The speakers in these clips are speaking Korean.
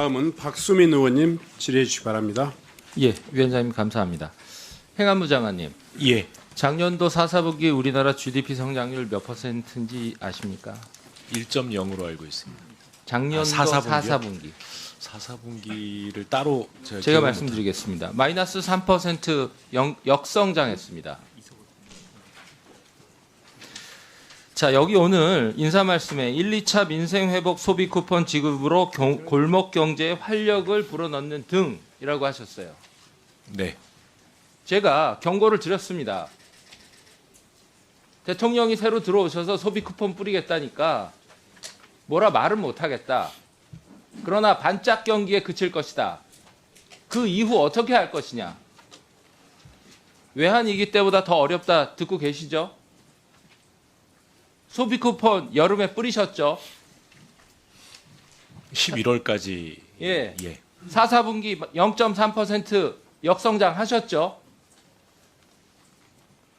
다음은 박수민 의원님 질의해 주시기 바랍니다. 예, 위원장님 감사합니다. 행안부 장관님, 예. 작년도 4사분기 우리나라 GDP 성장률 몇 %인지 아십니까? 1.0으로 알고 있습니다. 작년도 사사분기요? 4사분기. 4사분기를 따로 제가 말씀드리겠습니다. 마이너스 3% 역성장했습니다. 자, 여기 오늘 인사 말씀에 1, 2차 민생회복 소비 쿠폰 지급으로 골목 경제에 활력을 불어넣는 등이라고 하셨어요. 네. 제가 경고를 드렸습니다. 대통령이 새로 들어오셔서 소비 쿠폰 뿌리겠다니까 뭐라 말은 못하겠다. 그러나 반짝 경기에 그칠 것이다. 그 이후 어떻게 할 것이냐. 외환위기 때보다 더 어렵다 듣고 계시죠? 소비 쿠폰 여름에 뿌리셨죠? 11월까지. 예. 예. 4사분기 0.3% 역성장 하셨죠?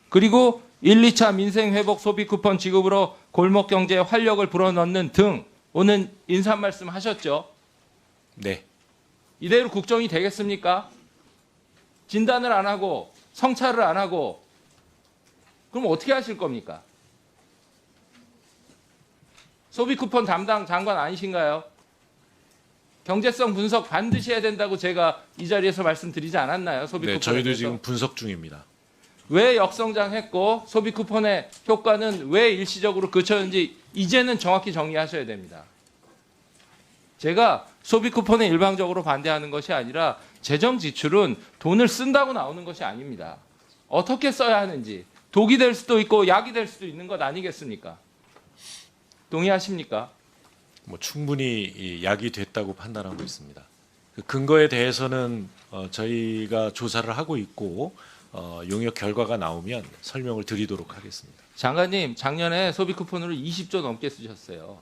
그리고 1, 2차 민생회복 소비 쿠폰 지급으로 골목 경제에 활력을 불어넣는 등 오늘 인사 말씀 하셨죠? 네. 이대로 국정이 되겠습니까? 진단을 안 하고 성찰을 안 하고 그럼 어떻게 하실 겁니까? 소비 쿠폰 담당 장관 아니신가요? 경제성 분석 반드시 해야 된다고 제가 이 자리에서 말씀드리지 않았나요? 소비 네, 쿠폰에 저희도 대해서? 지금 분석 중입니다. 왜 역성장했고 소비 쿠폰의 효과는 왜 일시적으로 그쳤는지 이제는 정확히 정리하셔야 됩니다. 제가 소비 쿠폰에 일방적으로 반대하는 것이 아니라 재정 지출은 돈을 쓴다고 나오는 것이 아닙니다. 어떻게 써야 하는지 독이 될 수도 있고 약이 될 수도 있는 것 아니겠습니까? 동의하십니까? 뭐 충분히 이 약이 됐다고 판단하고 있습니다. 그 근거에 대해서는 저희가 조사를 하고 있고 용역 결과가 나오면 설명을 드리도록 하겠습니다. 장관님, 작년에 소비 쿠폰으로 20조 넘게 쓰셨어요.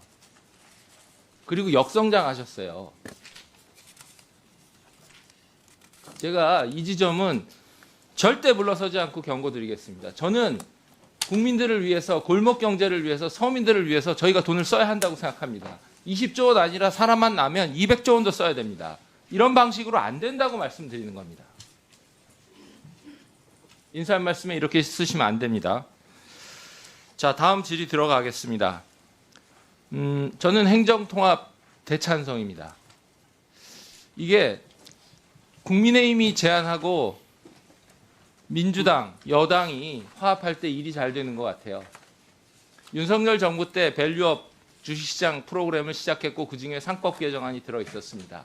그리고 역성장 하셨어요. 제가 이 지점은 절대 물러서지 않고 경고드리겠습니다. 저는 국민들을 위해서, 골목 경제를 위해서, 서민들을 위해서 저희가 돈을 써야 한다고 생각합니다. 20조 원 아니라 사람만 나면 200조 원도 써야 됩니다. 이런 방식으로 안 된다고 말씀드리는 겁니다. 인사할 말씀에 이렇게 쓰시면 안 됩니다. 자, 다음 질의 들어가겠습니다. 저는 행정통합 대찬성입니다. 이게 국민의힘이 제안하고 민주당, 여당이 화합할 때 일이 잘 되는 것 같아요. 윤석열 정부 때 밸류업 주식시장 프로그램을 시작했고 그중에 상법 개정안이 들어있었습니다.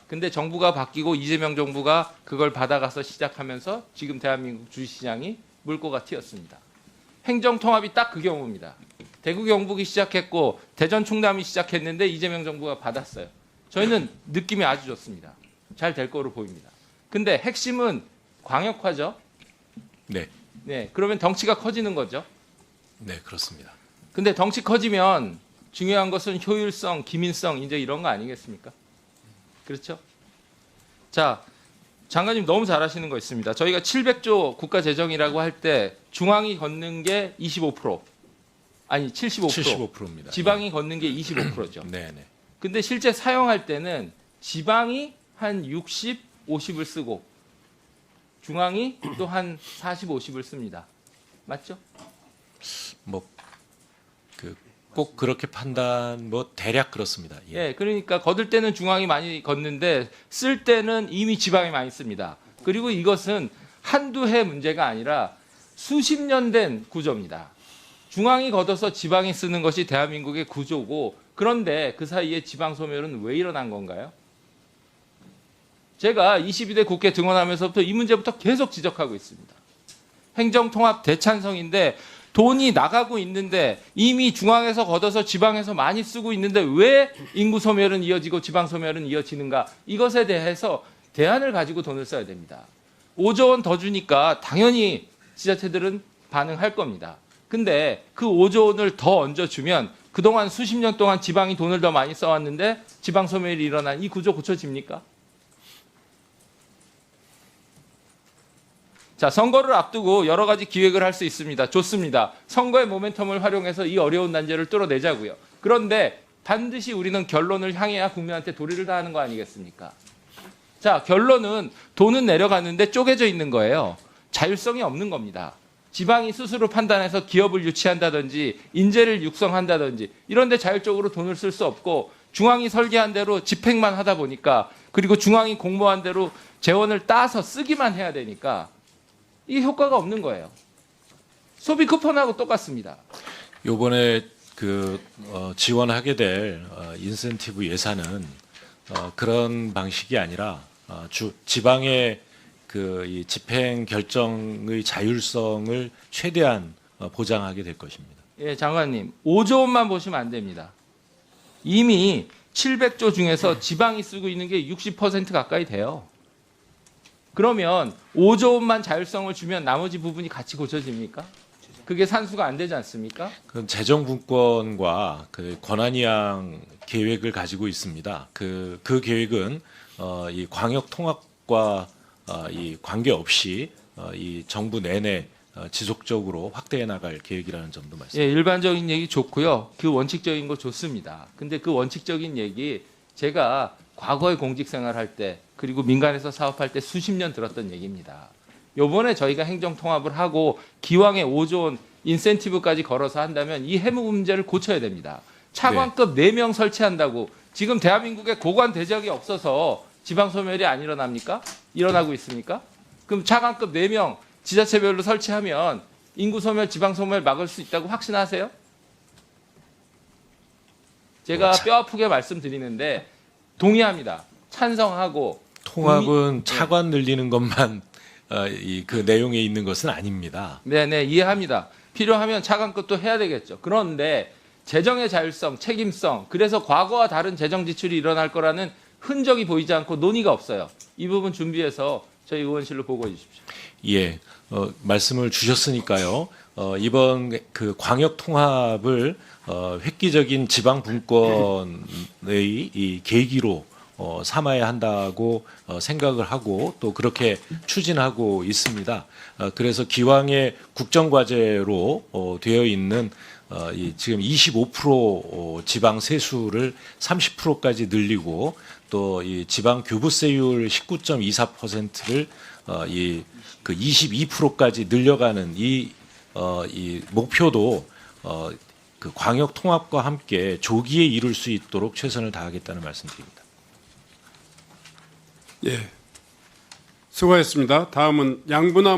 근데 정부가 바뀌고 이재명 정부가 그걸 받아가서 시작하면서 지금 대한민국 주식시장이 물꼬가 튀었습니다. 행정통합이 딱 그 경우입니다. 대구 경북이 시작했고 대전 충남이 시작했는데 이재명 정부가 받았어요. 저희는 느낌이 아주 좋습니다. 잘 될 거로 보입니다. 근데 핵심은 광역화죠. 네. 네, 그러면 덩치가 커지는 거죠. 네, 그렇습니다. 근데 덩치 커지면 중요한 것은 효율성, 기민성 이제 이런 거 아니겠습니까? 그렇죠? 자, 장관님 너무 잘하시는 거 있습니다. 저희가 700조 국가 재정이라고 할 때 중앙이 걷는 게 25%, 아니 75%, 75%입니다. 지방이 걷는 게 25%죠. 네, 네. 근데 실제 사용할 때는 지방이 한 60, 50을 쓰고 중앙이 또 한 40, 50을 씁니다. 맞죠? 뭐 꼭 그렇게 판단 대략 그렇습니다. 예. 예, 그러니까 거둘 때는 중앙이 많이 걷는데 쓸 때는 이미 지방이 많이 씁니다. 그리고 이것은 한두 해 문제가 아니라 수십 년 된 구조입니다. 중앙이 걷어서 지방이 쓰는 것이 대한민국의 구조고 그런데 그 사이에 지방 소멸은 왜 일어난 건가요? 제가 22대 국회 등원하면서부터 이 문제부터 계속 지적하고 있습니다. 행정통합 대찬성인데 돈이 나가고 있는데 이미 중앙에서 걷어서 지방에서 많이 쓰고 있는데 왜 인구 소멸은 이어지고 지방 소멸은 이어지는가? 이것에 대해서 대안을 가지고 돈을 써야 됩니다. 5조 원 더 주니까 당연히 지자체들은 반응할 겁니다. 근데 그 5조 원을 더 얹어주면 그동안 수십 년 동안 지방이 돈을 더 많이 써왔는데 지방 소멸이 일어난 이 구조 고쳐집니까? 자, 선거를 앞두고 여러 가지 기획을 할 수 있습니다. 좋습니다. 선거의 모멘텀을 활용해서 이 어려운 난제를 뚫어내자고요. 그런데 반드시 우리는 결론을 향해야 국민한테 도리를 다하는 거 아니겠습니까? 자, 결론은 돈은 내려가는데 쪼개져 있는 거예요. 자율성이 없는 겁니다. 지방이 스스로 판단해서 기업을 유치한다든지 인재를 육성한다든지 이런 데 자율적으로 돈을 쓸 수 없고 중앙이 설계한 대로 집행만 하다 보니까 그리고 중앙이 공모한 대로 재원을 따서 쓰기만 해야 되니까 이게 효과가 없는 거예요. 소비 쿠폰하고 똑같습니다. 요번에 지원하게 될 인센티브 예산은 그런 방식이 아니라 지방의 이 집행 결정의 자율성을 최대한 보장하게 될 것입니다. 예, 장관님, 5조 원만 보시면 안 됩니다. 이미 700조 중에서 지방이 쓰고 있는 게 60% 가까이 돼요. 그러면 5조 원만 자율성을 주면 나머지 부분이 같이 고쳐집니까? 그게 산수가 안 되지 않습니까? 그 재정분권과 그 권한이양 계획을 가지고 있습니다. 그 계획은 이 광역 통합과 이 관계 없이 이 정부 내내 지속적으로 확대해 나갈 계획이라는 점도 말씀드립니다. 예, 일반적인 얘기 좋고요. 그 원칙적인 거 좋습니다. 근데 그 원칙적인 얘기 제가 과거에 공직 생활할 때 그리고 민간에서 사업할 때 수십 년 들었던 얘기입니다. 요번에 저희가 행정 통합을 하고 기왕에 5조 원 인센티브까지 걸어서 한다면 이 해무 문제를 고쳐야 됩니다. 차관급 4명 설치한다고 지금 대한민국에 고관 대적이 없어서 지방 소멸이 안 일어납니까? 일어나고 있습니까? 그럼 차관급 4명 지자체별로 설치하면 인구 소멸, 지방 소멸 막을 수 있다고 확신하세요? 제가 뼈 아프게 말씀드리는데 동의합니다. 찬성하고 통합은 차관 늘리는 것만 그 내용에 있는 것은 아닙니다. 네네, 이해합니다. 필요하면 차관급도 해야 되겠죠. 그런데 재정의 자율성, 책임성, 그래서 과거와 다른 재정 지출이 일어날 거라는 흔적이 보이지 않고 논의가 없어요. 이 부분 준비해서 저희 의원실로 보고해 주십시오. 예, 말씀을 주셨으니까요. 이번 그 광역 통합을 획기적인 지방 분권의 이 계기로 삼아야 한다고 생각을 하고 또 그렇게 추진하고 있습니다. 그래서 기왕의 국정과제로 되어 있는 지금 25% 지방 세수를 30%까지 늘리고 또 이 지방 교부세율 19.24%를 그 22%까지 늘려가는 이 목표도 그 광역 통합과 함께 조기에 이룰 수 있도록 최선을 다하겠다는 말씀드립니다. 예, 수고하셨습니다. 다음은 양분화